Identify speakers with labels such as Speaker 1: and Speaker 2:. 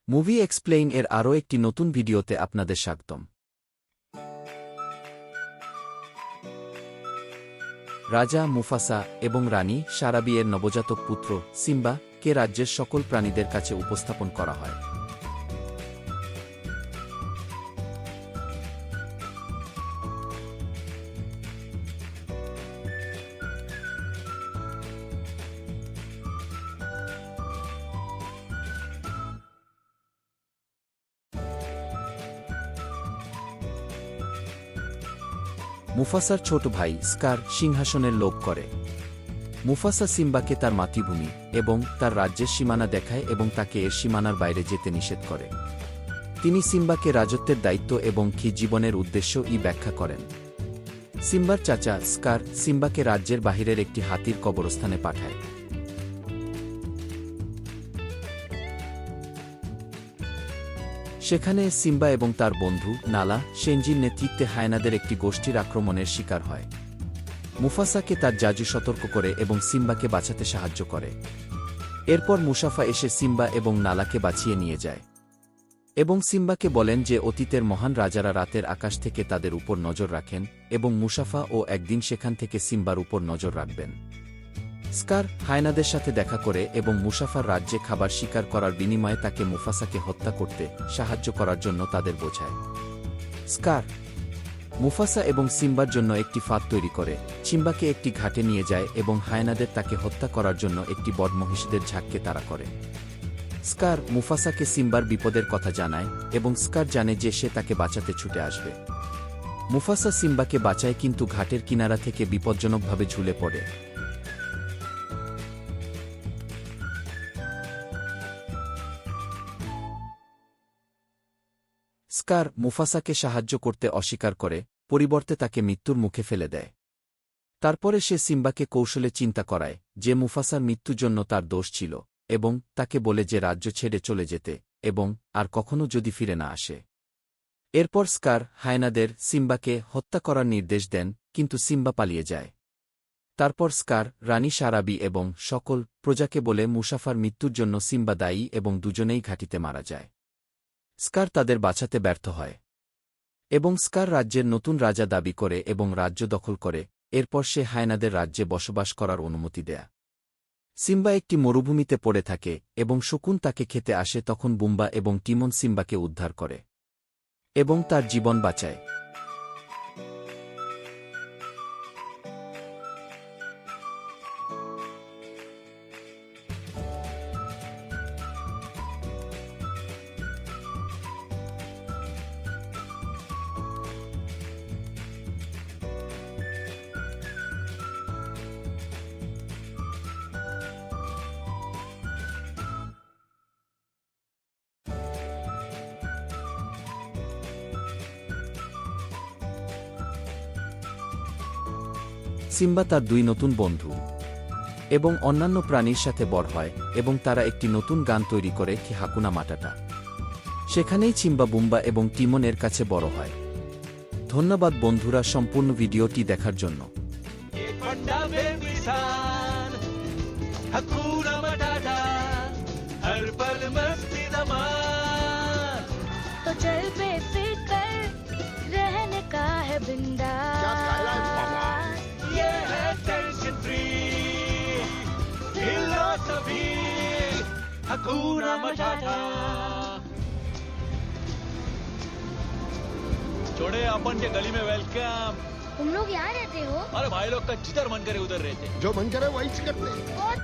Speaker 1: Movie explain এর আরও একটি নতুন ভিডিওতে আপনাদের স্বাগতম। রাজা মুফাসা এবং রানী সারাবি এর নবজাতক পুত্র সিম্বা কে রাজ্যের সকল প্রাণীদের কাছে উপস্থাপন করা হয়। মুফাসার ছোট ভাই স্কার সিংহাসনের লোভ করে। মুফাসা সিম্বাকে তার মাতৃভূমি এবং তার রাজ্যের সীমানা দেখায় এবং তাকে এর সীমানার বাইরে যেতে নিষেধ করে। তিনি সিম্বাকে রাজত্বের দায়িত্ব এবং কি জীবনের উদ্দেশ্য ব্যাখ্যা করেন। সিম্বার চাচা স্কার সিম্বাকে রাজ্যের বাহিরের একটি হাতির কবরস্থানে পাঠায়। সেখানে সিম্বা এবং তার বন্ধু নালা সেনজির নেতৃত্বে হায়নাদের একটি গোষ্ঠীর আক্রমণের শিকার হয়। মুফাসাকে তার জাজু সতর্ক করে এবং সিম্বাকে বাঁচাতে সাহায্য করে। এরপর মুসাফা এসে সিম্বা এবং নালাকে বাঁচিয়ে নিয়ে যায় এবং সিম্বাকে বলেন যে অতীতের মহান রাজারা রাতের আকাশ থেকে তাদের উপর নজর রাখেন এবং মুসাফা ও একদিন সেখান থেকে সিম্বার উপর নজর রাখবেন। স্কার হায়নাদের সাথে দেখা করে এবং মুসাফার রাজ্যে খাবার শিকার করার বিনিময়ে তাকে মুফাসাকে হত্যা করতে সাহায্য করার জন্য তাদের বোঝায়। স্কার মুফাসা এবং সিম্বার জন্য একটি ফাঁদ তৈরি করে সিম্বাকে একটি ঘাটে নিয়ে যায় এবং হায়নাদের তাকে হত্যা করার জন্য একটি বদমহিষীদের ঝাঁককে তাড়া করে। স্কার মুফাসাকে সিম্বার বিপদের কথা জানায় এবং স্কার জানে যে সে তাকে বাঁচাতে ছুটে আসবে। মুফাসা সিম্বাকে বাঁচায় কিন্তু ঘাটের কিনারা থেকে বিপজ্জনকভাবে ঝুলে পড়ে। স্কার মুফাসাকে সাহায্য করতে অস্বীকার করে, পরিবর্তে তাকে মৃত্যুর মুখে ফেলে দেয়। তারপরে সে সিম্বাকে কৌশলে চিন্তা করায় যে মুফাসার মৃত্যুর জন্য তার দোষ ছিল এবং তাকে বলে যে রাজ্য ছেড়ে চলে যেতে এবং আর কখনো যদি ফিরে না আসে। এরপর স্কার হায়নাদের সিম্বাকে হত্যা করার নির্দেশ দেন কিন্তু সিম্বা পালিয়ে যায়। তারপর স্কার রানী সারাবি এবং সকল প্রজাকে বলে মুসাফার মৃত্যুর জন্য সিম্বা দায়ী এবং দুজনেই ঘাঁটিতে মারা যায়। স্কার তাদের বাঁচাতে ব্যর্থ হয় এবং স্কার রাজ্যের নতুন রাজা দাবি করে এবং রাজ্য দখল করে। এরপর সে হায়নাদের রাজ্যে বসবাস করার অনুমতি দেয়। সিম্বা একটি মরুভূমিতে পড়ে থাকে এবং শকুন তাকে খেতে আসে, তখন বুম্বা এবং টিমন সিম্বাকে উদ্ধার করে এবং তার জীবন বাঁচায়। সিম্বা তার দুই নতুন বন্ধু এবং অন্যান্য প্রাণীর সাথে বড় হয় এবং তারা একটি নতুন গান তৈরি করে কি হাকুনা মাটাটা। সেখানেই সিম্বা বুম্বা এবং টিমনের কাছে বড় হয়। ধন্যবাদ বন্ধুরা সম্পূর্ণ ভিডিওটি দেখার জন্য।
Speaker 2: तो चल बेफिक्र रहने का है बिंदास,
Speaker 3: ये है टेंशन फ्री फिलॉसफी हकूना मटाटा। छोड़े अपन के गली में वेलकम।
Speaker 2: तुम लोग यहाँ रहते हो?
Speaker 3: अरे भाई लोग का जिधर मन करे उधर रहते।
Speaker 4: जो मन करे वही करते।
Speaker 2: बहुत